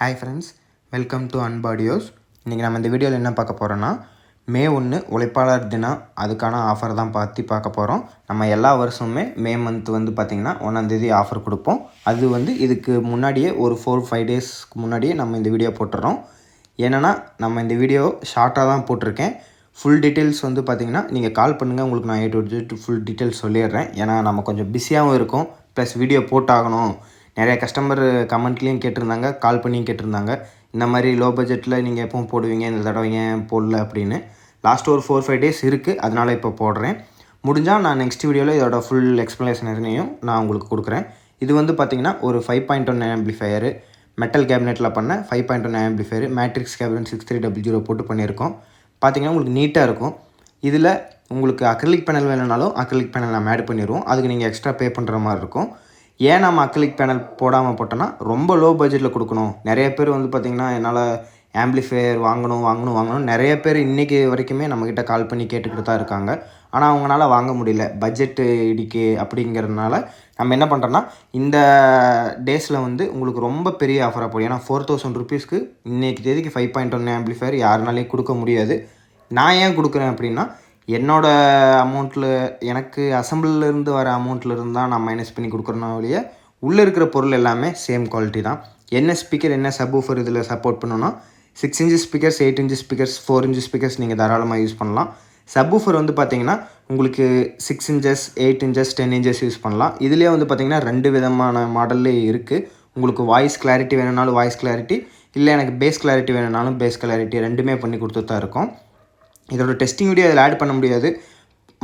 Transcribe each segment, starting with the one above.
Hi friends, welcome to அன்பாடியோஸ். இன்றைக்கி நம்ம இந்த வீடியோவில் என்ன பார்க்க போகிறோன்னா, மே 1 உழைப்பாளர் தினம், அதுக்கான ஆஃபர் தான் பார்க்க போகிறோம். நம்ம எல்லா வருஷமுமே மே மந்த் வந்து பார்த்திங்கன்னா 1ஆம் தேதி ஆஃபர் கொடுப்போம். அது வந்து இதுக்கு முன்னாடியே ஒரு 4-5 டேஸ்க்கு முன்னாடியே நம்ம இந்த வீடியோ போட்டுறோம். ஏன்னா நம்ம இந்த வீடியோ ஷார்ட்டாக தான் போட்டிருக்கேன். ஃபுல் டீட்டெயில்ஸ் வந்து பார்த்திங்கன்னா நீங்கள் கால் பண்ணுங்கள், உங்களுக்கு நான் ஃபுல் டீட்டெயில்ஸ் சொல்லிடுறேன். ஏன்னா நம்ம கொஞ்சம் பிஸியாகவும் இருக்கும், ப்ளஸ் வீடியோ போட்டாகணும். நிறைய கஸ்டமர் கமெண்ட்லேயும் கேட்டிருந்தாங்க, கால் பண்ணியும் கேட்டிருந்தாங்க, இந்த மாதிரி லோ பட்ஜெட்டில் நீங்கள் எப்பவும் போடுவீங்க, இந்த தடவை ஏன் போடல அப்படின்னு. லாஸ்ட் ஒரு 4-5 டேஸ் இருக்குது, அதனால் இப்போ போடுறேன். முடிஞ்சால் நான் நெக்ஸ்ட் வீடியோவில் இதோட ஃபுல் எக்ஸ்ப்ளனேஷனையும் நான் உங்களுக்கு கொடுக்குறேன். இது வந்து பார்த்திங்கன்னா ஒரு 5.1 ஆம்பிளிஃபையரு, மெட்டல் கேபினெட்டில் பண்ண 5.1 ஆம்பிளிஃபையரு, மேட்ரிக்ஸ் கேபினட் 6300 போட்டு பண்ணியிருக்கோம். பார்த்திங்கன்னா உங்களுக்கு நீட்டாக இருக்கும். இதில் உங்களுக்கு அக்ரிலிக் பேனல் வேணும்னாலும் அக்ரிலிக் பேனல் நம்ம ஆட் பண்ணிடுவோம். அதுக்கு நீங்கள் எக்ஸ்ட்ரா பே பண்ணுற மாதிரி இருக்கும். ஏன் நம்ம அக்ரிலிக் பேனல் போடாமல் போட்டோன்னா, ரொம்ப லோ பட்ஜெட்டில் கொடுக்கணும். நிறைய பேர் வந்து பார்த்திங்கன்னா என்னால் ஆம்பிளிஃபையர் வாங்கணும் நிறைய பேர் இன்றைக்கி வரைக்குமே நம்மக்கிட்ட கால் பண்ணி கேட்டுக்கிட்டு தான் இருக்காங்க. ஆனால் அவங்களால வாங்க முடியல, பட்ஜெட்டு இடிக்கு அப்படிங்கிறதுனால நம்ம என்ன பண்ணுறோன்னா, இந்த டேஸில் வந்து உங்களுக்கு ரொம்ப பெரிய ஆஃபராக போடும். ஏன்னா 4000 ருபீஸ்க்கு இன்றைக்கி தேதிக்கு 5.1 ஆம்பிளிஃபையர் யாருனாலையும் கொடுக்க முடியாது. நான் ஏன் கொடுக்குறேன் அப்படின்னா, என்னோடய அமௌண்ட்டில் எனக்கு அசம்பிளிலேருந்து வர அமௌண்ட்லேருந்து தான் நான் மைனஸ் பண்ணி கொடுக்குறனாலேயே உள்ளே இருக்கிற பொருள் எல்லாமே சேம் குவாலிட்டி தான். என்ன ஸ்பீக்கர் என்ன சப்வூஃபர் இதில் சப்போர்ட் பண்ணணும்னா 6 inch speakers, 8 inch speakers, 4 inch speakers நீங்கள் தாராளமாக யூஸ் பண்ணலாம். சப்வூஃபர் வந்து பார்த்திங்கன்னா உங்களுக்கு 6 இன்ச்சஸ், 8 இன்ச்சஸ், 10 இன்ச்சஸ் யூஸ் பண்ணலாம். இதுலேயே வந்து பார்த்திங்கன்னா 2 விதமான மாடல்லே இருக்குது. உங்களுக்கு வாய்ஸ் கிளாரிட்டி வேணும்னாலும் வாய்ஸ் கிளாரிட்டி, இல்லை எனக்கு பேஸ் கிளாரிட்டி வேணும்னாலும் பேஸ் கிளாரிட்டி, ரெண்டுமே பண்ணி கொடுத்துட்டு தான் இருக்கும். இதோட டெஸ்டிங் வீடியோ இதில் ஆட் பண்ண முடியாது.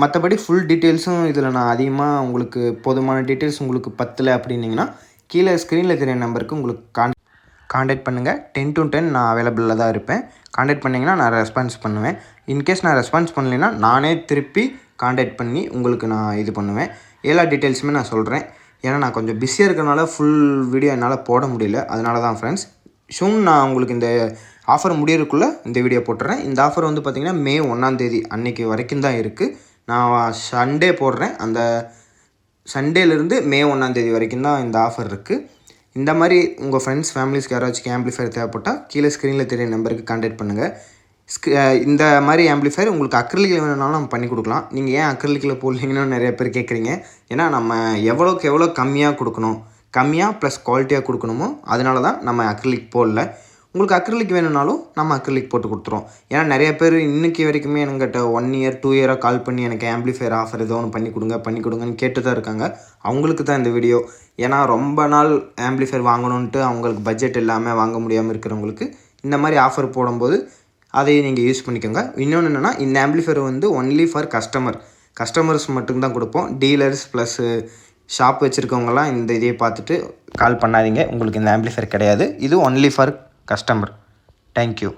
மற்றபடி ஃபுல் டீட்டெயில்ஸும் இதில் நான் அதிகமாக உங்களுக்கு போதுமான டீட்டெயில்ஸ் உங்களுக்கு பத்தலை அப்படின்னிங்கன்னா கீழே ஸ்க்ரீனில் தெரிய நம்பருக்கு உங்களுக்கு காண்டாக்ட் பண்ணுங்கள். 10 to 10 நான் அவைலபிளில் தான் இருப்பேன். காண்டாக்ட் பண்ணிங்கன்னா நான் ரெஸ்பான்ஸ் பண்ணுவேன். இன்கேஸ் நான் ரெஸ்பான்ஸ் பண்ணலைன்னா நானே திருப்பி காண்டாக்ட் பண்ணி உங்களுக்கு நான் இது பண்ணுவேன். எல்லா டீட்டெயில்ஸுமே நான் சொல்கிறேன். ஏன்னா நான் கொஞ்சம் பிஸியாக இருக்கிறனால ஃபுல் வீடியோ என்னால் போட முடியல. அதனால தான் ஃப்ரெண்ட்ஸ், ஷூன் நான் உங்களுக்கு இந்த ஆஃபர் முடியறதுக்குள்ளே இந்த வீடியோ போட்டுறேன். இந்த ஆஃபர் வந்து பார்த்திங்கன்னா மே 1ஆம் தேதி அன்றைக்கி வரைக்கும் தான் இருக்குது. நான் சண்டே போடுறேன். அந்த சண்டேலேருந்து மே 1ஆம் தேதி வரைக்கும் தான் இந்த ஆஃபர் இருக்குது. இந்த மாதிரி உங்கள் ஃப்ரெண்ட்ஸ் ஃபேமிலிஸ்க்கு யாராச்சும் ஆம்பிளிஃபையர் தேவைப்பட்டால் கீழே ஸ்க்ரீனில் தெரிய நம்பருக்கு கான்டாக்ட் பண்ணுங்கள். இந்த மாதிரி ஆம்பிளிஃபையர் உங்களுக்கு அக்ரிலிக்கில் வேணும்னாலும் நம்ம பண்ணி கொடுக்கலாம். நீங்கள் ஏன் அக்ரிலிக்கில் போடலீங்கன்னு நிறைய பேர் கேட்குறீங்க. ஏன்னா நம்ம எவ்வளோக்கு எவ்வளோ கம்மியாக கொடுக்கணும், கம்மியாக ப்ளஸ் குவாலிட்டியாக கொடுக்கணுமோ அதனால தான் நம்ம அக்ரிலிக் போடல. உங்களுக்கு அக்ரிலிக் வேணும்னாலும் நம்ம அக்ரிலிக் போட்டு கொடுத்துருவோம். ஏன்னா நிறைய பேர் இன்றைக்கி வரைக்குமே என்கிட்ட 1 இயர் 2 இயராக கால் பண்ணி எனக்கு ஆம்பிளிஃபையர் ஆஃபர் ஏதோ ஒன்று பண்ணி கொடுங்கன்னு கேட்டு தான் இருக்காங்க. அவங்களுக்கு தான் இந்த வீடியோ. ஏன்னா ரொம்ப நாள் ஆம்பிளிஃபையர் வாங்கணுன்ட்டு அவங்களுக்கு பட்ஜெட் இல்லாமல் வாங்க முடியாமல் இருக்கிறவங்களுக்கு இந்த மாதிரி ஆஃபர் போடும்போது அதையும் நீங்கள் யூஸ் பண்ணிக்கோங்க. இன்னொன்று என்னென்னா, இந்த ஆம்பிளிஃபையர் வந்து ஒன்லி ஃபார் கஸ்டமர்ஸ் மட்டும்தான் கொடுப்போம். டீலர்ஸ் ப்ளஸ் ஷாப் வச்சுருக்கவங்களாம் இந்த இதையை பார்த்துட்டு கால் பண்ணாதீங்க. உங்களுக்கு இந்த ஆம்பிளிஃபையர் கிடையாது. இது ஒன்லி ஃபார் கஸ்டமர். தேங்க்யூ.